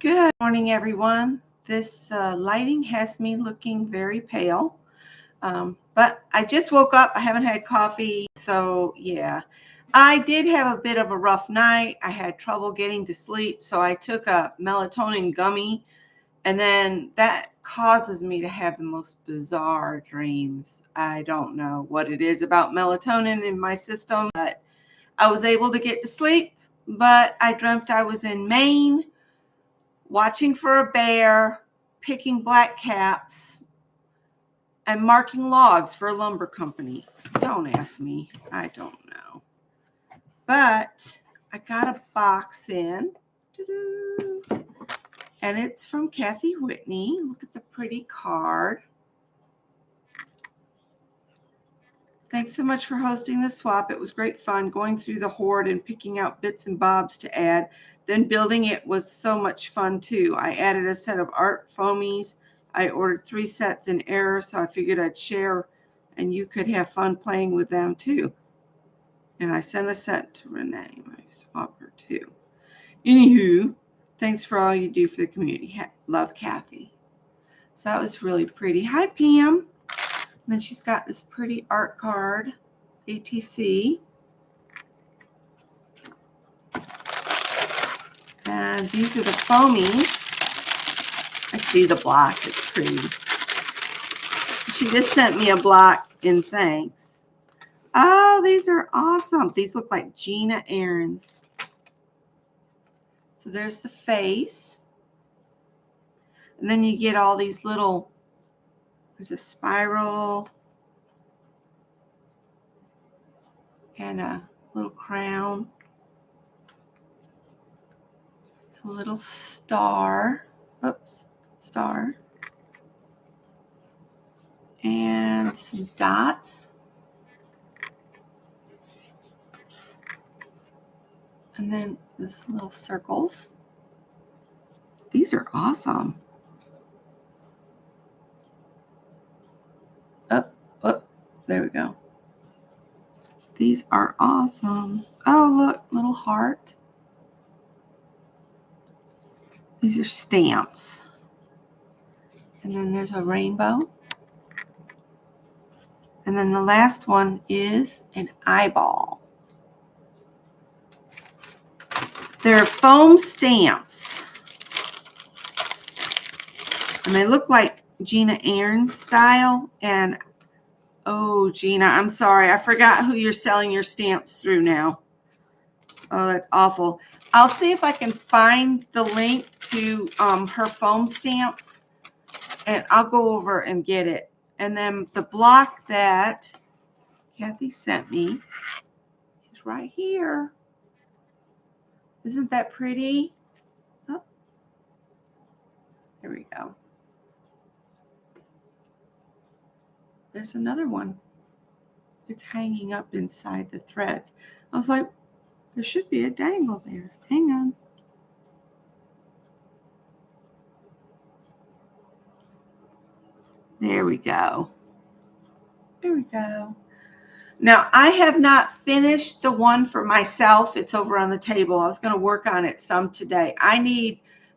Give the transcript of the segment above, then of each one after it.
Good morning, everyone. This lighting has me looking very pale, but I just woke up. I haven't had coffee, so yeah. I did have a bit of a rough night. I had trouble getting to sleep, so I took a melatonin gummy, and then that causes me to have the most bizarre dreams. I don't know what it is about melatonin in my system, but I was able to get to sleep, but I dreamt I was in Maine watching for a bear, picking black caps, and marking logs for a lumber company. Don't ask me. I don't know. But I got a box in. And it's from Kathy Whitney. Look at the pretty card. Thanks so much for hosting the swap. It was great fun going through the hoard and picking out bits and bobs to add. Then building it was so much fun too. I added a set of art foamies. I ordered 3 sets in error, so I figured I'd share and you could have fun playing with them too. And I sent a set to Renee, my swapper too. Anywho, thanks for all you do for the community. Love, Kathy. So that was really pretty. Hi, Pam. And then she's got this pretty art card, ATC. And these are the foamies. I see the block. It's pretty. She just sent me a block in thanks. Oh, these are awesome. These look like Gina Aaron's. So there's the face. And then you get all these little, there's a spiral and a little crown. A little star. Oops, star. And some dots. And then these little circles. These are awesome. Oh, there we go. These are awesome. Oh, look, little heart. These are stamps. And then there's a rainbow. And then the last one is an eyeball. They're foam stamps. And they look like Gina Aaron's style. And, oh, Gina, I'm sorry. I forgot who you're selling your stamps through now. Oh, that's awful. I'll see if I can find the link to her foam stamps. And I'll go over and get it. And then the block that Kathy sent me is right here. Isn't that pretty? Oh, there we go. There's another one. It's hanging up inside the threads. I was like, there should be a dangle there. Hang on. There we go. There we go. Now, I have not finished the one for myself. It's over on the table. I was going to work on it some today.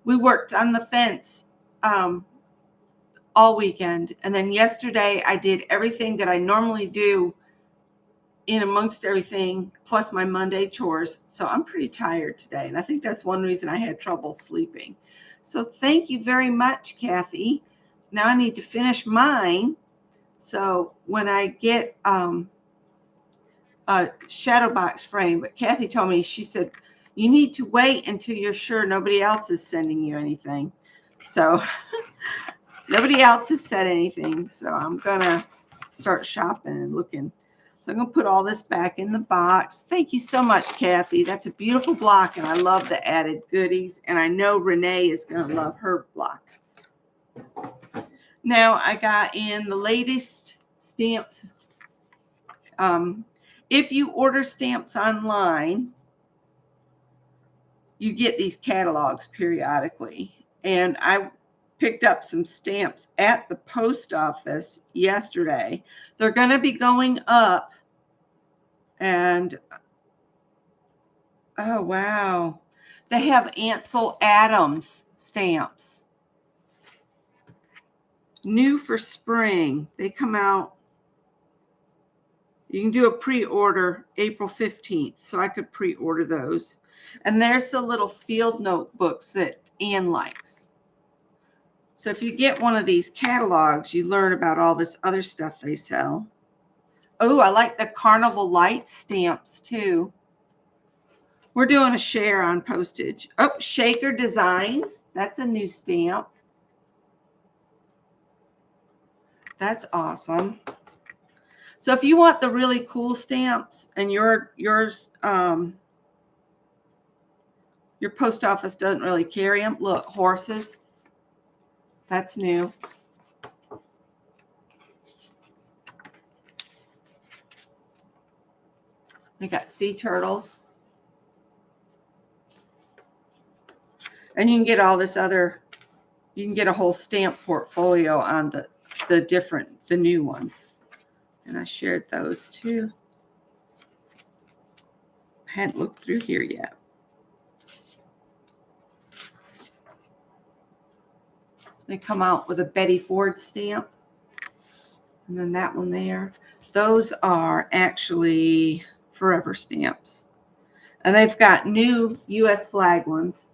We worked on the fence all weekend. And then yesterday I did everything that I normally do in amongst everything, plus my Monday chores. So I'm pretty tired today. And I think that's one reason I had trouble sleeping. So thank you very much, Kathy. Now I need to finish mine. So when I get a shadow box frame, but Kathy told me, she said, you need to wait until you're sure nobody else is sending you anything. So nobody else has said anything. So I'm going to start shopping and looking. So I'm going to put all this back in the box. Thank you so much, Kathy. That's a beautiful block, and I love the added goodies. And I know Renee is going to love her block. Now I got in the latest stamps. If you order stamps online, you get these catalogs periodically. And I picked up some stamps at the post office yesterday. They're going to be going up. And, oh, wow. They have Ansel Adams stamps. New for spring. They come out. You can do a pre-order April 15th, so I could pre-order those. And there's the little field notebooks that Anne likes. So if you get one of these catalogs, you learn about all this other stuff they sell. Oh, I like the Carnival Lights stamps too. We're doing a share on postage. Oh, Shaker Designs. That's a new stamp. That's awesome. So if you want the really cool stamps and your post office doesn't really carry them, look, horses. That's new. They got sea turtles. And you can get all this other, you can get a whole stamp portfolio on the new ones. And I shared those too. I hadn't looked through here yet. They come out with a Betty Ford stamp. And then that one there. Those are actually forever stamps. And they've got new US flag ones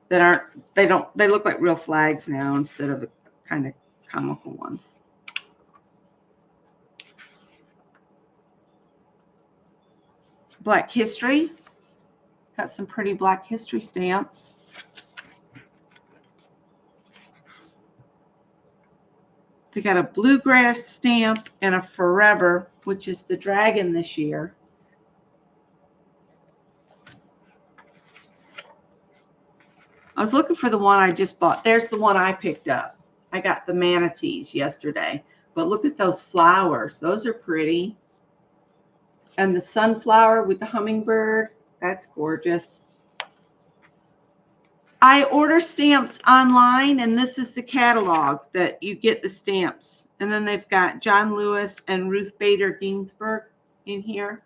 that aren't, they look like real flags now instead of the kind of comical ones. Black History. Got some pretty Black History stamps. They got a Bluegrass stamp and a Forever, which is the dragon this year. I was looking for the one I just bought. There's the one I picked up. I got the manatees yesterday. But look at those flowers. Those are pretty. And the sunflower with the hummingbird. That's gorgeous. I order stamps online, and this is the catalog that you get the stamps. And then they've got John Lewis and Ruth Bader Ginsburg in here.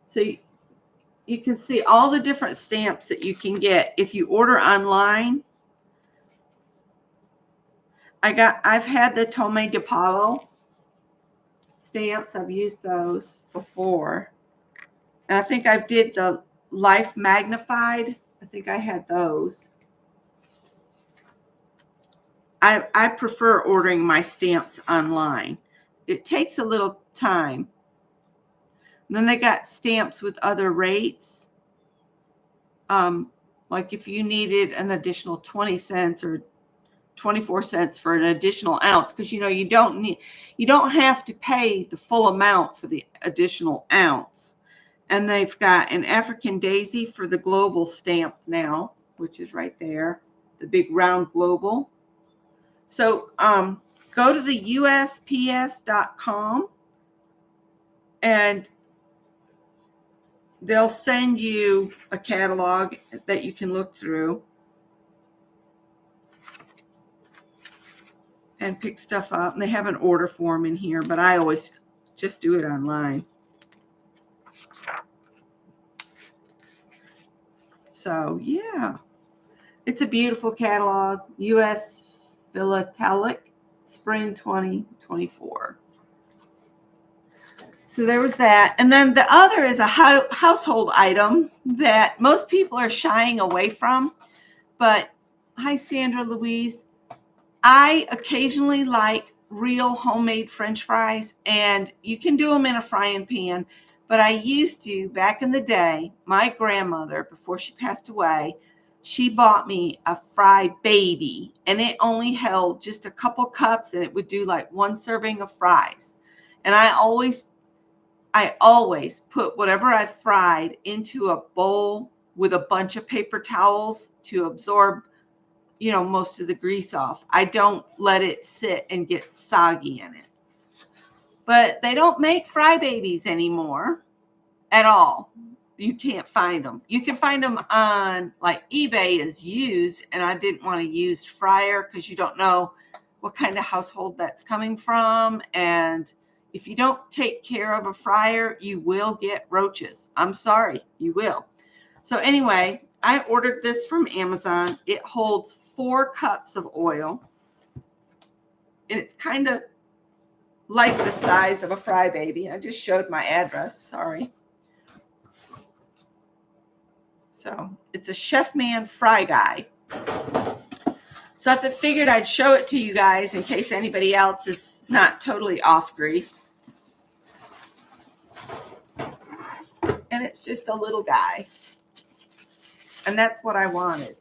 So you can see all the different stamps that you can get if you order online. I've had the Tome de Palo stamps. I've used those before. And I think I did the Life Magnified. I think I had those. I prefer ordering my stamps online. It takes a little time. And then they got stamps with other rates. Like if you needed an additional 20 cents or 24 cents for an additional ounce, because you don't have to pay the full amount for the additional ounce. And they've got an African daisy for the global stamp now, which is right there, the big round global. So go to the USPS.com and they'll send you a catalog that you can look through and pick stuff up. And they have an order form in here, but I always just do it online. So, yeah, it's a beautiful catalog. U.S. Philatelic, Spring 2024. So there was that. And then the other is a household item that most people are shying away from. But, hi, Sandra Louise. I occasionally like real homemade French fries, and you can do them in a frying pan. But I used to, back in the day, my grandmother, before she passed away, she bought me a fry baby, and it only held just a couple cups, and it would do like one serving of fries. And I always put whatever I fried into a bowl with a bunch of paper towels to absorb, most of the grease off. I don't let it sit and get soggy in it. But they don't make fry babies anymore at all. You can't find them. You can find them on like eBay as used, and I didn't want a used fryer because you don't know what kind of household that's coming from. And if you don't take care of a fryer, you will get roaches. I'm sorry, you will. So anyway, I ordered this from Amazon. It holds 4 cups of oil. And it's kind of like the size of a Fry Baby. I just showed my address. Sorry. So it's a Chef Man Fry Guy. So I figured I'd show it to you guys in case anybody else is not totally off grease. And it's just a little guy. And that's what I wanted.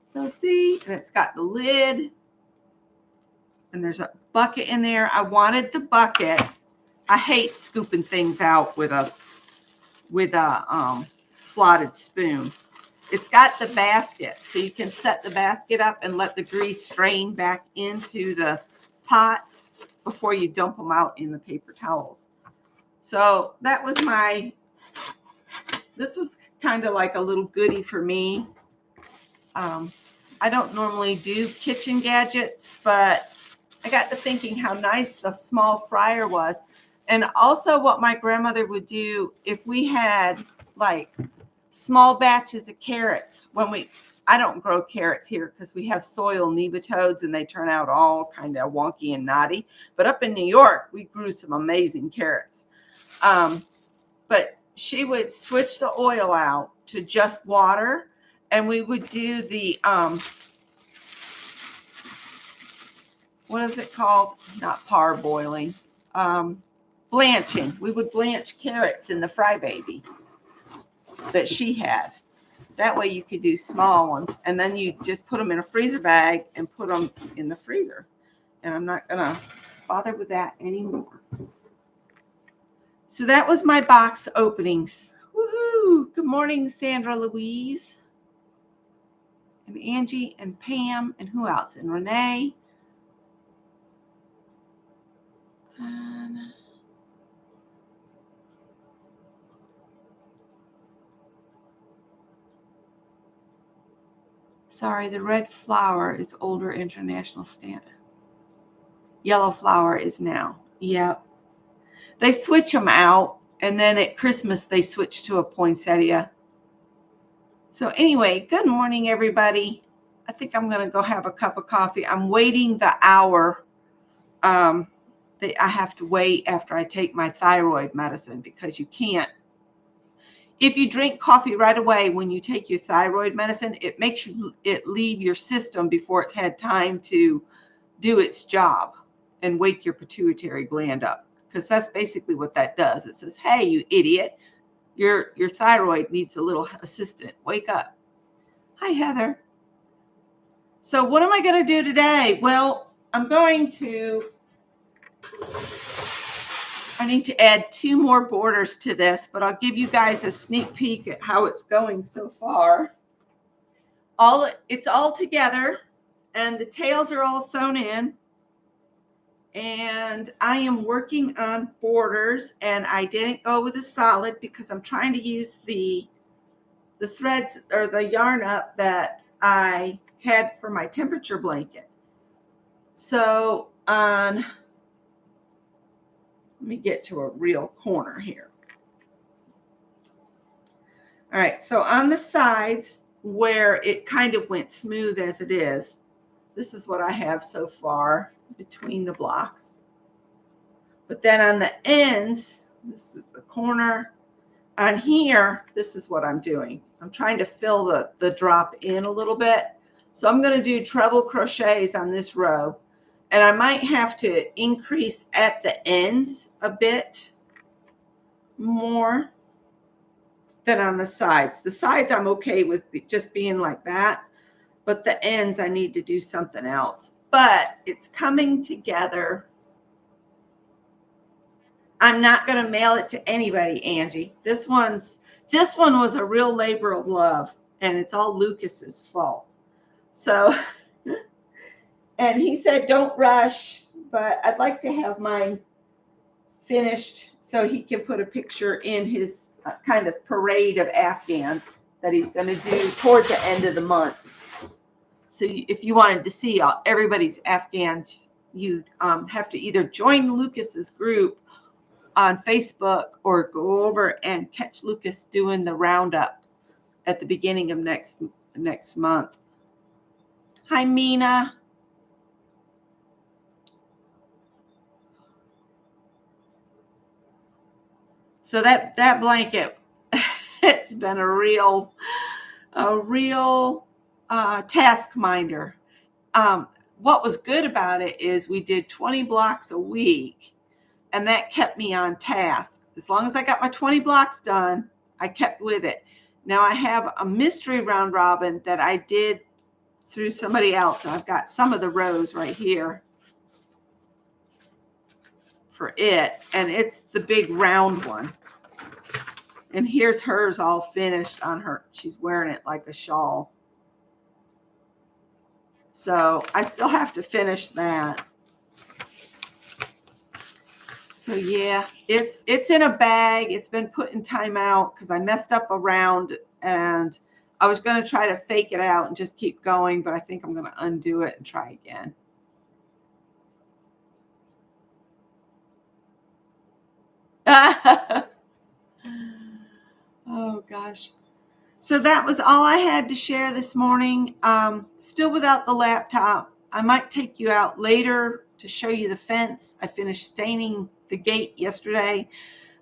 So see, and it's got the lid. And there's a bucket in there. I wanted the bucket. I hate scooping things out with a slotted spoon. It's got the basket, so you can set the basket up and let the grease strain back into the pot before you dump them out in the paper towels. So that was this was kind of like a little goodie for me. I don't normally do kitchen gadgets, but I got to thinking how nice the small fryer was. And also what my grandmother would do if we had like small batches of carrots. I don't grow carrots here because we have soil nematodes and they turn out all kind of wonky and knotty. But up in New York, we grew some amazing carrots. But she would switch the oil out to just water, and we would do the, what is it called? Not parboiling. Blanching. We would blanch carrots in the Fry Baby that she had. That way you could do small ones, and then you just put them in a freezer bag and put them in the freezer. And I'm not going to bother with that anymore. So that was my box openings. Woohoo! Good morning, Sandra Louise. And Angie and Pam and who else? And Renee. And sorry, the red flower is older international standard. Yellow flower is now. Yep. They switch them out, and then at Christmas they switch to a poinsettia. So anyway, good morning, everybody. I think I'm going to go have a cup of coffee. I'm waiting the hour that I have to wait after I take my thyroid medicine, because you can't. If you drink coffee right away when you take your thyroid medicine, it makes it leave your system before it's had time to do its job and wake your pituitary gland up. Because that's basically what that does. It says, hey, you idiot, your thyroid needs a little assistant. Wake up. Hi, Heather. So what am I going to do today? Well, I need to add 2 more borders to this, but I'll give you guys a sneak peek at how it's going so far. It's all together, and the tails are all sewn in. And I am working on borders, and I didn't go with a solid because I'm trying to use the threads or the yarn up that I had for my temperature blanket. So let me get to a real corner here. All right, so on the sides where it kind of went smooth as it is, this is what I have so far between the blocks. But then on the ends, this is the corner. On here, this is what I'm doing. I'm trying to fill the drop in a little bit. So I'm going to do treble crochets on this row. And I might have to increase at the ends a bit more than on the sides. The sides I'm okay with just being like that. But the ends, I need to do something else. But it's coming together. I'm not going to mail it to anybody, Angie. This one was a real labor of love, and it's all Lucas's fault. So, and he said, don't rush, but I'd like to have mine finished so he can put a picture in his kind of parade of Afghans that he's going to do toward the end of the month. So if you wanted to see everybody's Afghans, you'd have to either join Lucas's group on Facebook or go over and catch Lucas doing the roundup at the beginning of next month. Hi, Mina. So that blanket, it's been a real task minder. What was good about it is we did 20 blocks a week, and that kept me on task. As long as I got my 20 blocks done, I kept with it. Now I have a mystery round robin that I did through somebody else. I've got some of the rows right here for it, and it's the big round one. And here's hers all finished on her. She's wearing it like a shawl. So I still have to finish that. So yeah, it's in a bag. It's been put in timeout because I messed up a round, and I was going to try to fake it out and just keep going, but I think I'm going to undo it and try again. Oh gosh. So that was all I had to share this morning. Still without the laptop. I might take you out later to show you the fence. I finished staining the gate yesterday,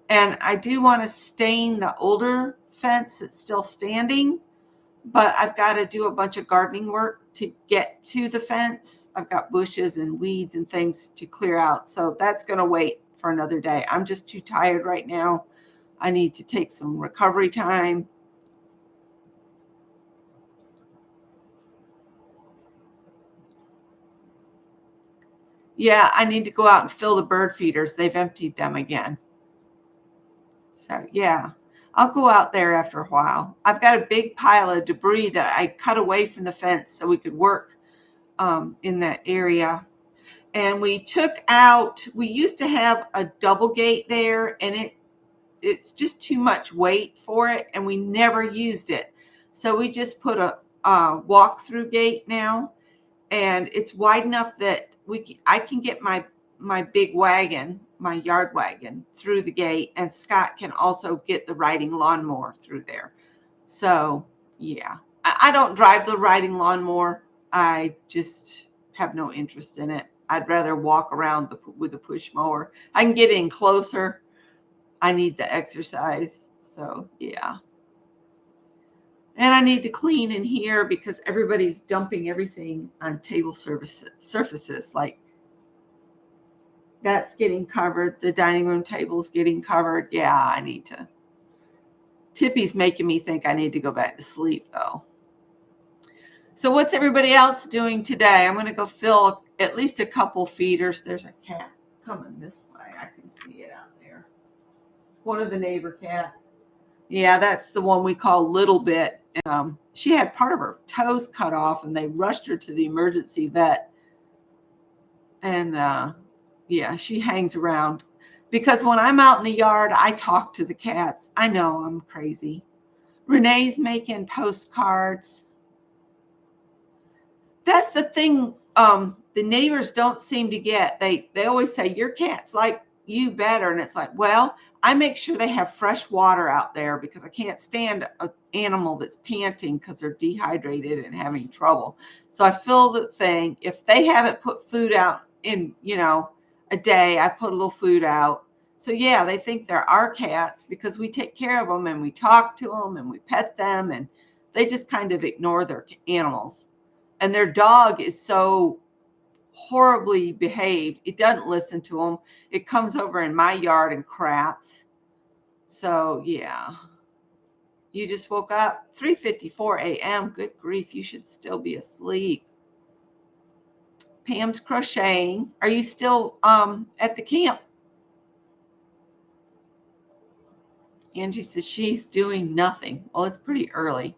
and I do want to stain the older fence that's still standing, but I've got to do a bunch of gardening work to get to the fence. I've got bushes and weeds and things to clear out, so that's going to wait for another day. I'm just too tired right now. I need to take some recovery time. Yeah, I need to go out and fill the bird feeders. They've emptied them again. So yeah, I'll go out there after a while. I've got a big pile of debris that I cut away from the fence so we could work in that area. And we used to have a double gate there, and it's just too much weight for it, and we never used it. So we just put a walk-through gate now, and it's wide enough that I can get my big wagon, my yard wagon, through the gate, and Scott can also get the riding lawnmower through there. So yeah, I don't drive the riding lawnmower. I just have no interest in it. I'd rather walk around with a push mower. I can get in closer. I need the exercise. So yeah. And I need to clean in here because everybody's dumping everything on table surfaces. Like that's getting covered. The dining room table is getting covered. Yeah, I need to. Tippy's making me think I need to go back to sleep though. So what's everybody else doing today? I'm going to go fill at least a couple feeders. There's a cat coming this way. I can see it out there. It's one of the neighbor cats. Yeah, that's the one we call Little Bit. She had part of her toes cut off, and they rushed her to the emergency vet. And yeah, she hangs around because when I'm out in the yard, I talk to the cats. I know I'm crazy. Renee's making postcards. That's the thing. The neighbors don't seem to get. They always say your cat's like you better, and it's like, well, I make sure they have fresh water out there because I can't stand an animal that's panting because they're dehydrated and having trouble. So I fill the thing. If they haven't put food out in a day, I put a little food out. So yeah, they think they're our cats because we take care of them and we talk to them and we pet them, and they just kind of ignore their animals. And their dog is so horribly behaved. It doesn't listen to them. It comes over in my yard and craps. So yeah. You just woke up 3:54 a.m. Good grief, you should still be asleep. Pam's crocheting. Are you still at the camp? Angie says she's doing nothing. Well, it's pretty early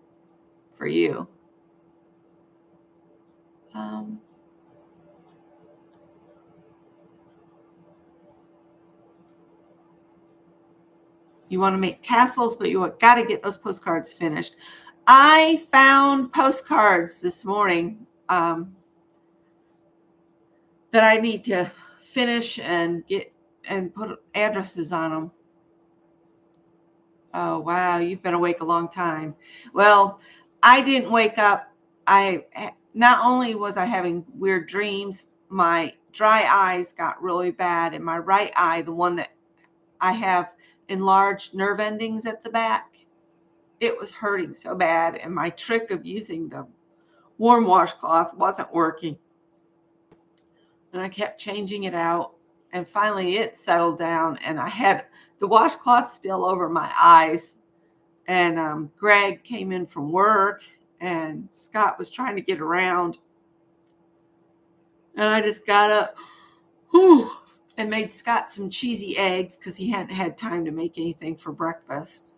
for you. You want to make tassels, but you got to get those postcards finished. I found postcards this morning that I need to finish and get and put addresses on them. Oh, wow. You've been awake a long time. Well, I didn't wake up. I not only was I having weird dreams, my dry eyes got really bad, and my right eye, the one that I have enlarged nerve endings at the back, it was hurting so bad. And my trick of using the warm washcloth wasn't working. And I kept changing it out. And finally it settled down, and I had the washcloth still over my eyes. And Greg came in from work, and Scott was trying to get around. And I just got up whew, and made Scott some cheesy eggs because he hadn't had time to make anything for breakfast.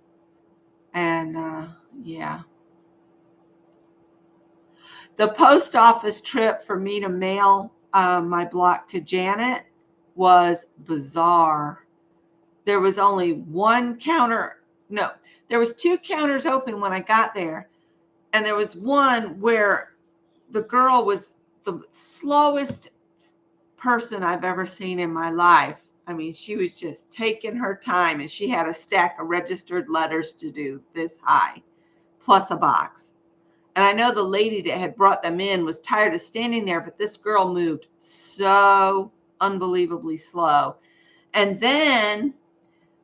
And yeah. The post office trip for me to mail my block to Janet was bizarre. There was only one counter. No, there was two counters open when I got there. And there was one where the girl was the slowest person I've ever seen in my life. I mean, she was just taking her time, and she had a stack of registered letters to do this high, plus a box. And I know the lady that had brought them in was tired of standing there, but this girl moved so unbelievably slow. And then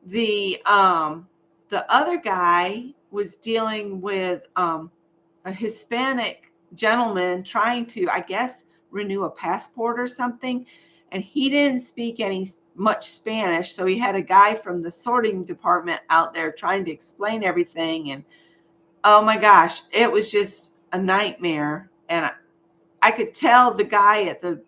the other guy was dealing with a Hispanic gentleman trying to, I guess, renew a passport or something, and he didn't speak any much Spanish, so he had a guy from the sorting department out there trying to explain everything. And oh my gosh, it was just a nightmare. And I could tell the guy at the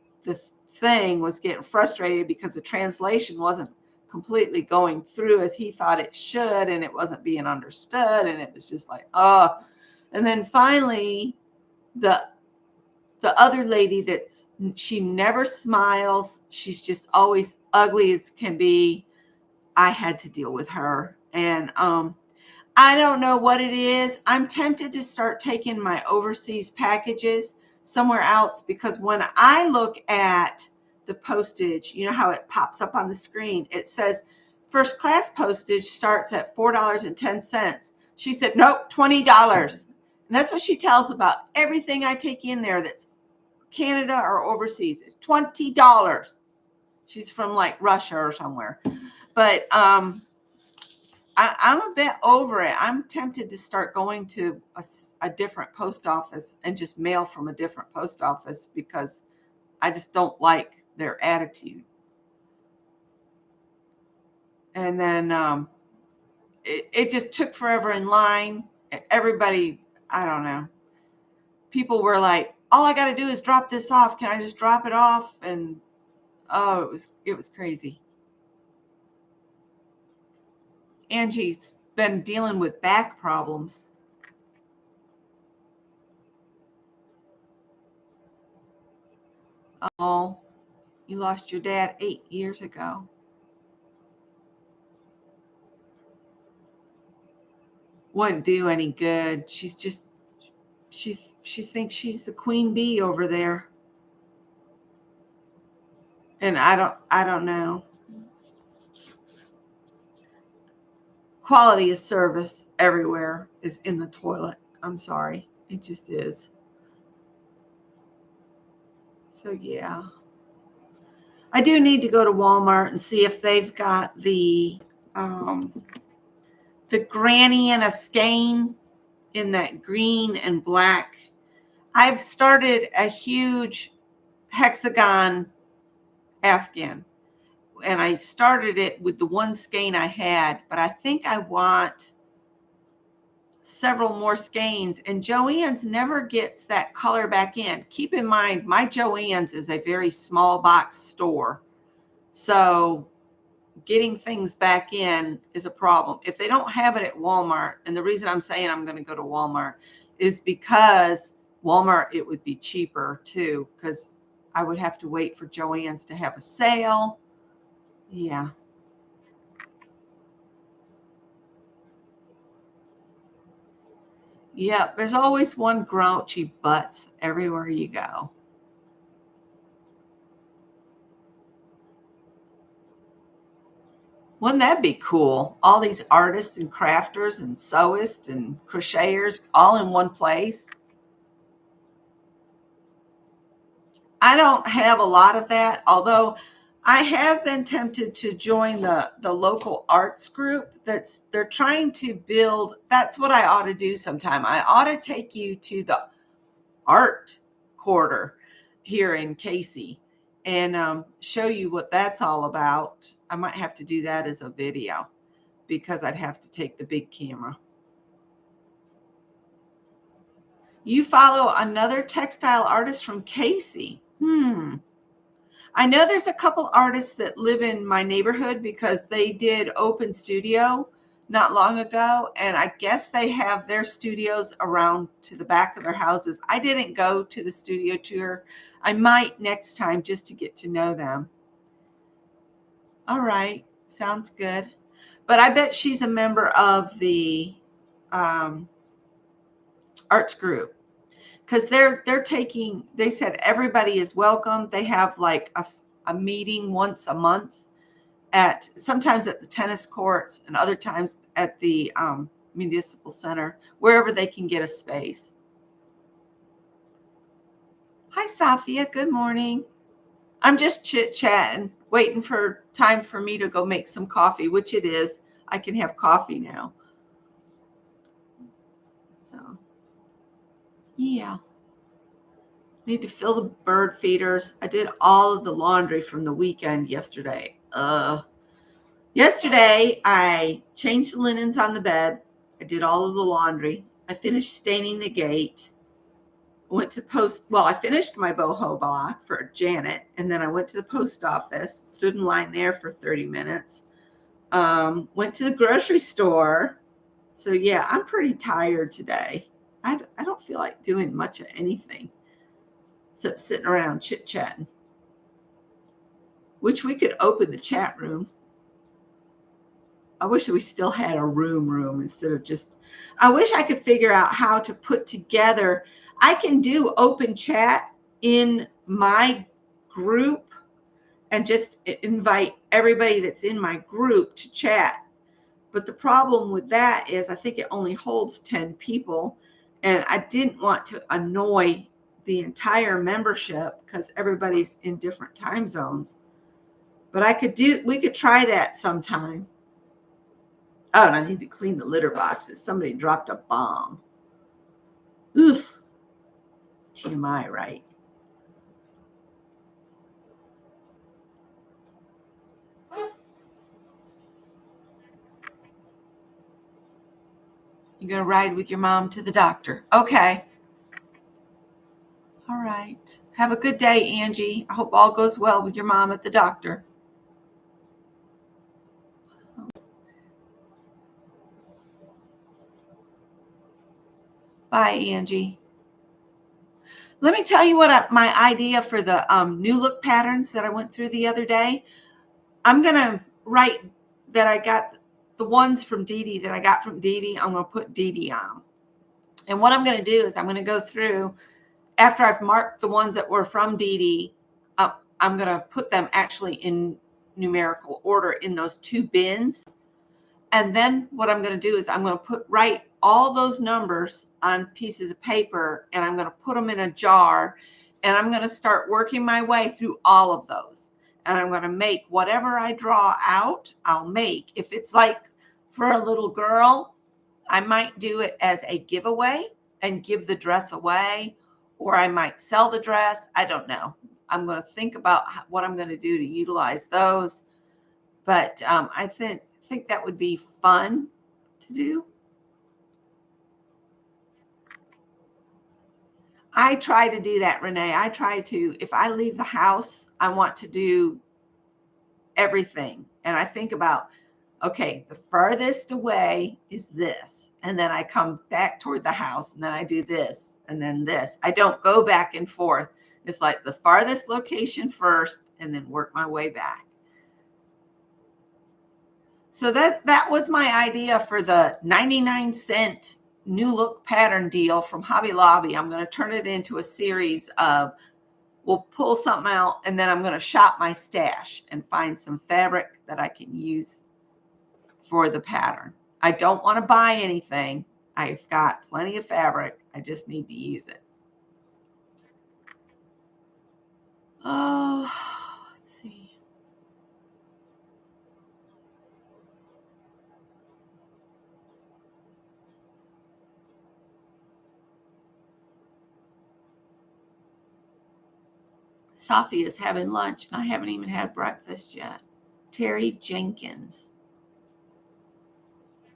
thing was getting frustrated because the translation wasn't completely going through as he thought it should, and it wasn't being understood, and it was just like, oh. And then finally, the other lady, that she never smiles, she's just always ugly as can be. I had to deal with her. And I don't know what it is. I'm tempted to start taking my overseas packages somewhere else, because when I look at the postage, you know how it pops up on the screen, it says first class postage starts at $4.10. She said, nope, $20. And that's what she tells about everything I take in there that's Canada or overseas. It's $20. She's from like Russia or somewhere. But I'm a bit over it. I'm tempted to start going to a different post office and just mail from a different post office, because I just don't like their attitude. And then it just took forever in line. Everybody, I don't know. People were like, all I got to do is drop this off. Can I just drop it off? And oh, it was crazy. Angie's been dealing with back problems. Oh, you lost your dad 8 years ago. Wouldn't do any good. She's just she thinks she's the queen bee over there. And I don't know. Quality of service everywhere is in the toilet. I'm sorry. It just is. So yeah. I do need to go to Walmart and see if they've got um the granny and a skein in that green and black. I've started a huge hexagon Afghan, and I started it with the one skein I had, but I think I want several more skeins. And Joann's never gets that color back in. Keep in mind, my Joann's is a very small box store, so getting things back in is a problem. If they don't have it at Walmart, and the reason I'm saying I'm going to go to Walmart is because Walmart, it would be cheaper too, because I would have to wait for Joann's to have a sale. Yeah. Yeah, there's always one grouchy butts everywhere you go. Wouldn't that be cool? All these artists and crafters and sewists and crocheters all in one place. I don't have a lot of that, although I have been tempted to join the local arts group they're trying to build. That's what I ought to do sometime. I ought to take you to the art quarter here in Casey and show you what that's all about. I might have to do that as a video because I'd have to take the big camera. You follow another textile artist from Casey. I know there's a couple artists that live in my neighborhood because they did open studio not long ago, and I guess they have their studios around to the back of their houses. I didn't go to the studio tour. I might next time just to get to know them. All right, sounds good. But I bet she's a member of the um, arts group because they said everybody is welcome. They have like a meeting once a month at sometimes at the tennis courts and other times at the municipal center, wherever they can get a space. Hi, Safia. Good morning. I'm just chit-chatting, waiting for time for me to go make some coffee, which it is. I can have coffee now. So, yeah. Need to fill the bird feeders. I did all of the laundry from the weekend yesterday. Yesterday, I changed the linens on the bed. I did all of the laundry. I finished staining the gate. I finished my boho block for Janet, and then I went to the post office, stood in line there for 30 minutes. Went to the grocery store. So, yeah, I'm pretty tired today. I don't feel like doing much of anything except sitting around chit-chatting. Which we could open the chat room. I wish we still had a room instead of just, I wish I could figure out how to put together. I can do open chat in my group and just invite everybody that's in my group to chat. But the problem with that is I think it only holds 10 people. And I didn't want to annoy the entire membership because everybody's in different time zones. But we could try that sometime. Oh, and I need to clean the litter boxes. Somebody dropped a bomb. Oof. TMI, right? You're going to ride with your mom to the doctor. Okay. All right. Have a good day, Angie. I hope all goes well with your mom at the doctor. Bye, Angie. Let me tell you what my idea for the new look patterns that I went through the other day. I'm going to write that I got the ones from Dee Dee that I got from Dee Dee. I'm going to put Dee Dee on. And what I'm going to do is I'm going to go through after I've marked the ones that were from Dee Dee. I'm going to put them actually in numerical order in those two bins. And then what I'm going to do is I'm going to write all those numbers on pieces of paper, and I'm going to put them in a jar, and I'm going to start working my way through all of those. And I'm going to make whatever I draw out, I'll make. If it's like for a little girl, I might do it as a giveaway and give the dress away, or I might sell the dress. I don't know. I'm going to think about what I'm going to do to utilize those. But I think that would be fun to do. I try to do that, Renee. If I leave the house, I want to do everything. And I think about, okay, the farthest away is this. And then I come back toward the house and then I do this and then this. I don't go back and forth. It's like the farthest location first and then work my way back. So that was my idea for the 99-cent new look pattern deal from Hobby Lobby. I'm going to turn it into a series of, we'll pull something out and then I'm going to shop my stash and find some fabric that I can use for the pattern. I don't want to buy anything. I've got plenty of fabric. I just need to use it. Oh, let's see. Sophia's having lunch, and I haven't even had breakfast yet. Terry Jenkins.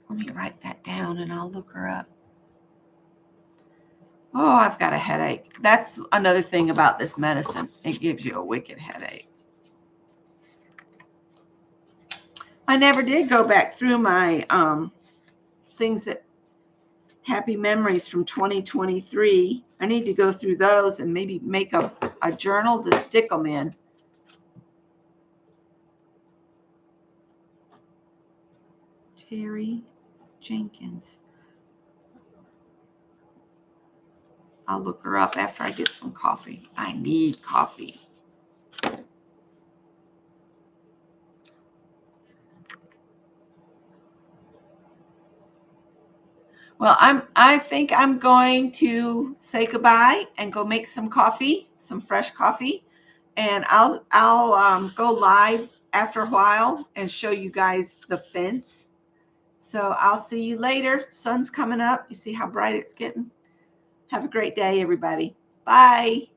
Let me write that down and I'll look her up. Oh, I've got a headache. That's another thing about this medicine. It gives you a wicked headache. I never did go back through my things that happy memories from 2023. I need to go through those and maybe make a journal to stick them in. Terry Jenkins. I'll look her up after I get some coffee. I need coffee. Well, I think I'm going to say goodbye and go make some coffee, some fresh coffee, and I'll go live after a while and show you guys the fence. So I'll see you later. Sun's coming up. You see how bright it's getting? Have a great day, everybody. Bye.